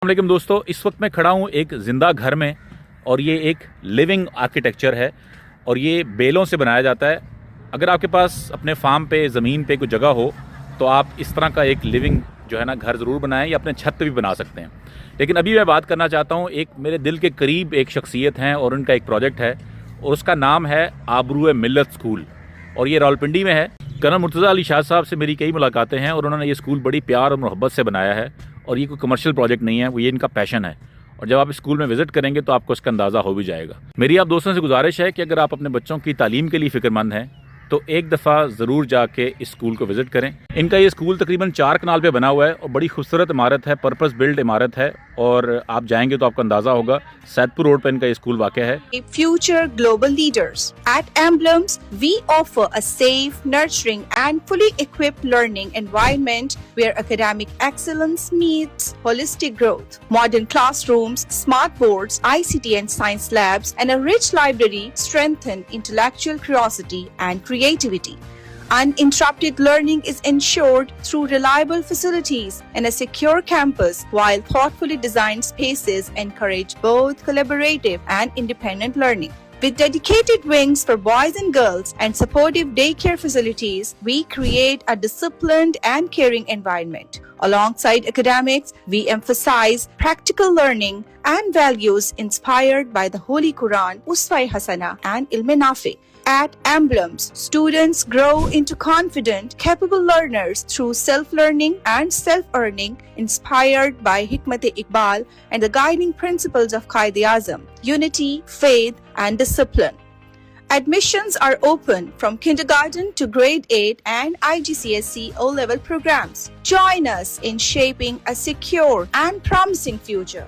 वालेकुम दोस्तों, इस वक्त मैं खड़ा हूँ एक ज़िंदा घर में और ये एक लिविंग आर्किटेक्चर है और ये बेलों से बनाया जाता है। अगर आपके पास अपने फार्म पे ज़मीन पे कोई जगह हो तो आप इस तरह का एक लिविंग जो है ना घर ज़रूर बनाएं या अपने छत पे भी बना सकते हैं। लेकिन अभी मैं बात करना चाहता हूँ, एक मेरे दिल के करीब एक शख्सियत हैं और उनका एक प्रोजेक्ट है और उसका नाम है आबरू मिल्लत स्कूल और ये रावलपिंडी में है। कर्नल मुर्तज़ा अली शाह साहब से मेरी कई मुलाकातें हैं और उन्होंने ये स्कूल बड़ी प्यार और मोहब्बत से बनाया है और ये कोई कमर्शियल प्रोजेक्ट नहीं है, वो ये इनका पैशन है। और जब आप स्कूल में विज़िट करेंगे तो आपको इसका अंदाज़ा हो भी जाएगा। मेरी आप दोस्तों से गुजारिश है कि अगर आप अपने बच्चों की तालीम के लिए फ़िक्रमंद हैं तो एक दफ़ा ज़रूर जाके इस स्कूल को विज़िट करें। इनका ये स्कूल तकरीबन 4 कनाल पे बना हुआ है और बड़ी खूबसूरत इमारत है, पर्पस बिल्ड इमारत है और आप जाएंगे तो आपको अंदाज़ा होगा। सैदपुर रोड पर इनका ये स्कूल वाक़ है। Future global leaders. At Emblems, we offer a safe, nurturing and fully equipped learning environment where academic excellence meets holistic growth. Modern classrooms, smart boards, ICT and science labs, and a rich library strengthen intellectual curiosity and creativity. Uninterrupted learning is ensured through reliable facilities and a secure campus, while thoughtfully designed spaces encourage both collaborative and independent learning. With dedicated wings for boys and girls and supportive daycare facilities, we create a disciplined and caring environment. Alongside academics, we emphasize practical learning and values inspired by the Holy Quran, Uswa-e Hasana, and Ilm-e Nafi. At Emblems, students grow into confident, capable learners through self-learning and self-earning, inspired by Hikmat-e-Iqbal and the guiding principles of Quaid-e-Azam, unity, faith, and discipline. Admissions are open from kindergarten to grade 8 and IGCSE O-level programs. Join us in shaping a secure and promising future.